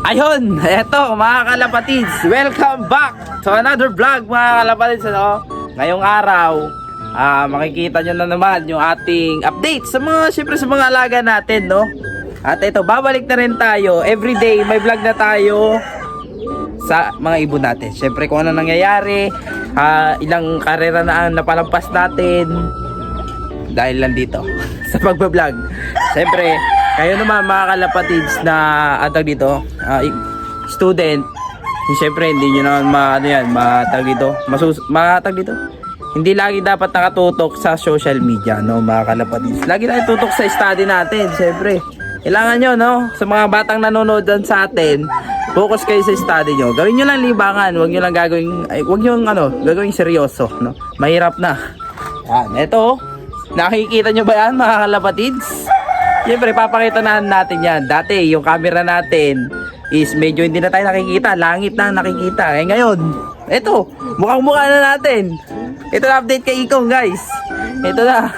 Ayun, eto mga kalapatids, welcome back to another vlog mga kalapatids. Ngayong araw, makikita nyo na naman yung ating update sa mga, syempre sa mga alaga natin, no? At ito, babalik na rin tayo, everyday may vlog na tayo sa mga ibon natin. Syempre kung ano nangyayari, ilang karera na ang napalampas natin dahil lang dito sa pagbablog. Syempre, kayo naman mga kalapatids na atag dito, student, siyempre hindi nyo naman matag dito. Hindi lagi dapat nakatutok sa social media, no mga kalapatids. Lagi tayo tutok sa study natin, siyempre. Kailangan nyo, no, sa mga batang nanonood dyan sa atin, focus kayo sa study nyo. Gawin nyo lang libangan, huwag nyo lang gagawin seryoso, no. Mahirap na. Yan, eto, nakikita nyo ba yan mga kalapatids? Siyempre, papakita na natin yan. Dati, yung camera natin is medyo hindi na tayo nakikita. Langit na nakikita. Eh ngayon, eto, mukhang-mukha na natin. Ito na update kay Ikong, guys. Ito na.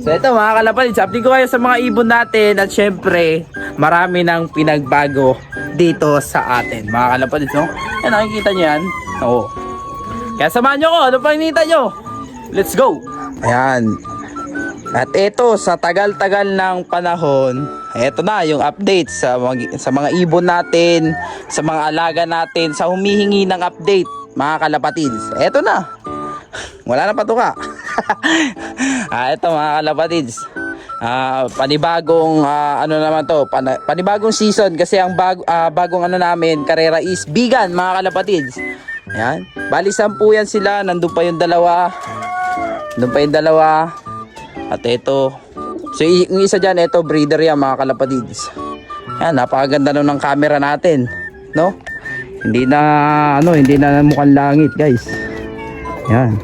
So, ito mga kalapatids, update ko kayo sa mga ibon natin. At syempre, marami nang pinagbago dito sa atin. Mga kalapatids, no? Yan, nakikita nyo yan? Oo. Kaya samahan nyo ko. Ano pa hinihintay nyo? Let's go! Ayan. At ito, sa tagal-tagal ng panahon, ito na yung update sa mga ibon natin, sa mga alaga natin, sa humihingi ng update, mga kalapatids. Ito na. Wala na patuka. Ito mga kalapatids. Panibagong panibagong season kasi ang bagong namin, karera is bigan, mga kalapatids. Ayan. Bali 10 yan sila, nandun pa yung dalawa. At ito, so yung isa dyan, ito breeder yan mga kalapatids. Yan, napakaganda nun ng camera natin, no? Hindi na mukhang langit, guys. Yan.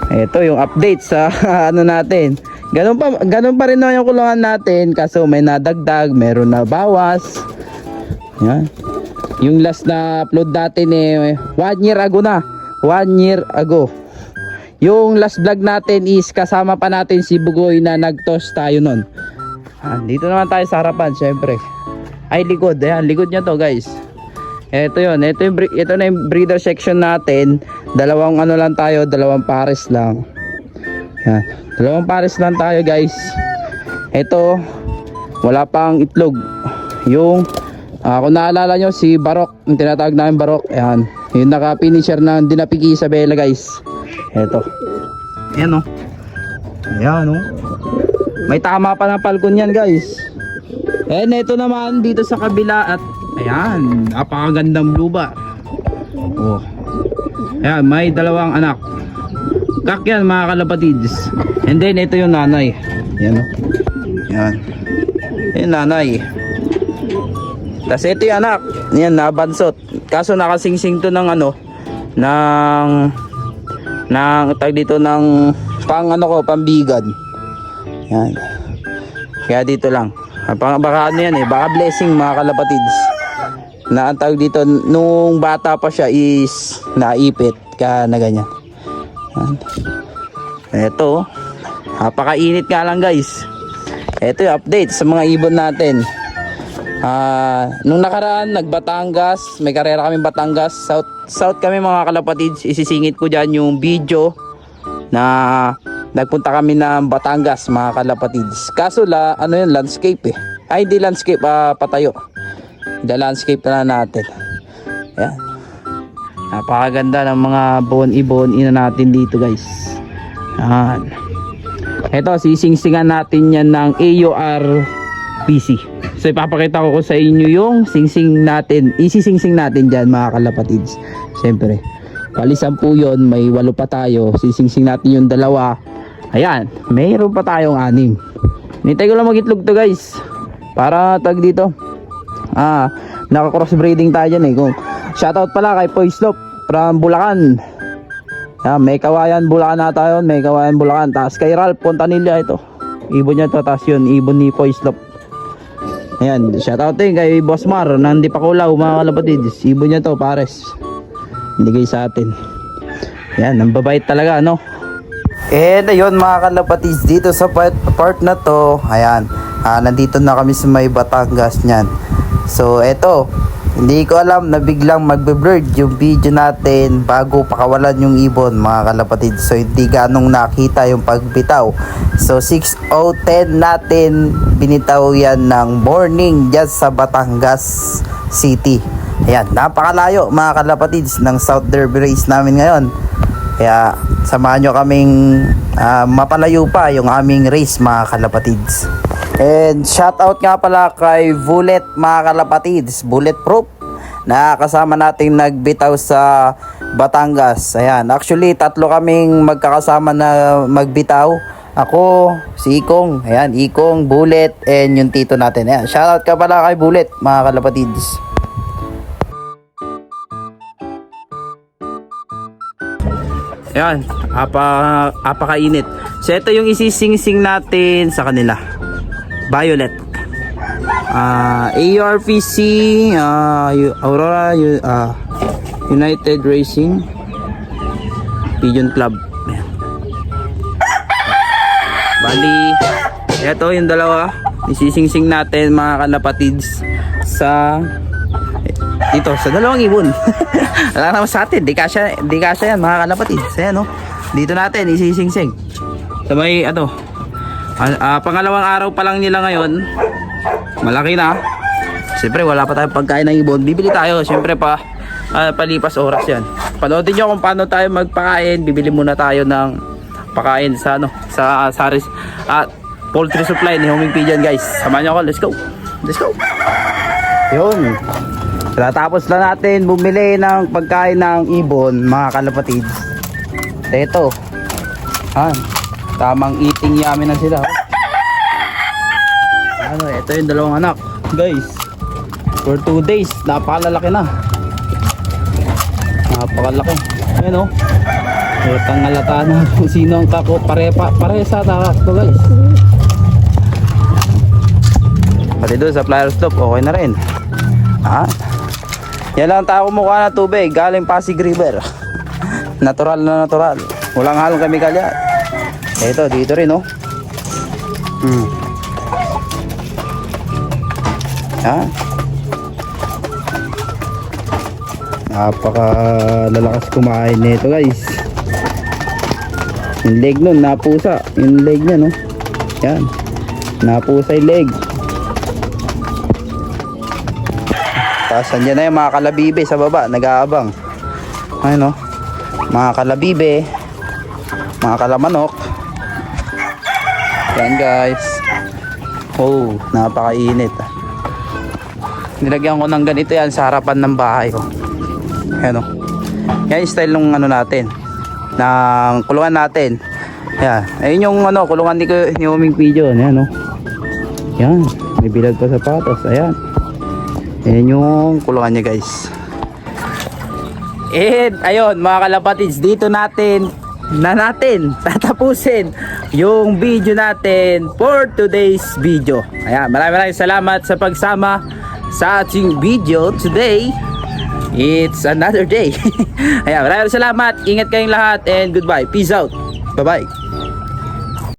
Ito yung update sa natin. Ganun pa rin na yung kulungan natin, kaso may nadagdag, meron na bawas. Yan. Yung last na upload natin 1 year ago na. 1 year ago. Yung last vlog natin is kasama pa natin si Bugoy na nag-toss tayo nun. Dito naman tayo sa harapan, syempre. Ay, likod. Ayan, likod niya to, guys. Ito yun. Ito na yung breeder section natin. Dalawang pares lang. Yan. 2 pares lang tayo, guys. Ito, wala pang itlog. Yung, kung naalala nyo, si Barok, yung tinatawag namin Barok. Ayan. Yung naka-finisher na Dinapiki Isabela, guys. Eto. Ayan, Ayan, may tama pa ng palkon yan, guys. And ito naman dito sa kabila. At ayan, napakagandang blue bar. Oh. Ayan, may 2 anak. Kak yan mga kalapatids. And then ito yung nanay. Ayan, Ayan. Ayan nanay. Tapos ito yung anak. Ayan, nabansot. Kaso nakasingsing to ng tag dito ng pambigan. Yan. Kaya dito lang. Baka baka blessing mga kalapatids. Na ang tag dito nung bata pa siya is naipit kaya na ganyan. Yan. Ito, napakainit nga lang, guys. Ito yung update sa mga ibon natin. Nung nakaraan nagbatangas, may karera kami Batangas, South kami mga kalapatids. Isisingit ko dyan yung video na nagpunta kami ng Batangas mga kalapatids. Kaso landscape ay hindi landscape, patayo. The landscape na natin. Ayan. Napakaganda ng mga ibon natin dito, guys. Ayan. Ito, sisingsingan natin yan ng AUR PC. So ipapakita ko sa inyo yung singsing natin. Isisingsing natin dyan mga kalapatids. Siyempre, bali 10 yun, may 8 pa tayo. Sisingsing natin yung 2. Ayan, mayroon pa tayong 6. Nintay ko lang mag-itlog to, guys. Para tag dito. Naka-cross breeding tayo dyan Kung shoutout pala kay Poislop from Bulacan. Ayan, may kawayan Bulacan na tayo. May kawayan Bulacan. Tapos kay Ralph Pontanilla ito. Ibon niya to. Tapos yun, ibon ni Poislop. Ayan, shoutout din kay Boss Mar na hindi pa kulaw mga kalapatids. Ibon niya to, pares. Hindi kayo sa atin. Ayan, ang babait talaga, no? And ayun mga kalapatids, dito sa part na to, ayan, nandito na kami sa may Batangas niyan. So eto, Hindi ko alam na biglang magbe-blurred yung video natin bago pakawalan yung ibon mga kalapatid. So hindi ganong nakita yung pagbitaw. So 6:10 natin binitaw yan ng morning dyan sa Batangas City. Ayan, napakalayo mga kalapatids ng South Derby race namin ngayon. Kaya samahan nyo kaming mapalayo pa yung aming race mga kalapatids. And shoutout nga pala kay Bullet mga kalapatids, Bulletproof, na kasama nating nagbitaw sa Batangas. Ayan, actually tatlo kaming magkakasama na magbitaw. Ako, si Ikong, ayan, Ikong, Bullet, and yung tito natin. Ayan, shoutout ka pala kay Bullet mga kalapatids. Ayan, apakainit. So ito yung isising-sing natin sa kanila. Violet, ARPC, Aurora, United Racing, Pigeon Club. Ayan. Bali, ito yung dalawa isising-sing natin mga kalapatids sa dito sa dalawang ibon. Wala naman sa atin, di kasya yan mga kalapatids. Ayan, no? Dito natin isising-sing sa may pangalawang araw pa lang nila ngayon. Malaki na. Siyempre wala pa tayong pagkain ng ibon. Bibili tayo. Siyempre palipas oras yan. Panoodin nyo kung paano tayo magpakain. Bibili muna tayo ng pakain sa poultry supply ni Homing Pigeon, guys. Samahan nyo ako. Let's go. Yun. Tapos lang natin bumili ng pagkain ng ibon mga kalapatids. Ito. Tamang eating yummy na sila. Ito yung dalawang anak, guys. For 2 days, napakalaki na. Napakalaki. Ayan, oh. Halatang halata na kung sino ang tako. Pare sa takas to, guys. Pati doon sa flyer stop, okay na rin. Yan lang tayo kumukuha ng tubig. Galing Pasig River. Natural na natural. Walang halong chemical yan. Ito, dito rin, oh. Napaka-lalakas kumain nito, guys. Yung leg nun, napusa. Yung leg niya, no. Yan. Napusa yung leg. Tapos, andyan na yung mga kalabibe sa baba. Nag-aabang. Ayun, no. Mga kalabibe. Mga kalamanok. Yan, guys. Oh, napakainit. Nilagyan ko ng ganito yan sa harapan ng bahay ko. Ayan, oh. Yan yung style ng natin, ng kulungan natin. Yan. Ayun yung kulungan ni Homing Pigeon. Ayan, oh. Yan. May bilad pa sa patas. Ayan. Ayan yung kulungan niya, guys. And ayun mga kalapatids, dito natin tatapusin yung video natin for today's video. Ayan, maraming salamat sa pagsama sa ating video today. It's another day. Ayan, maraming salamat. Ingat kayong lahat and goodbye. Peace out. Bye bye.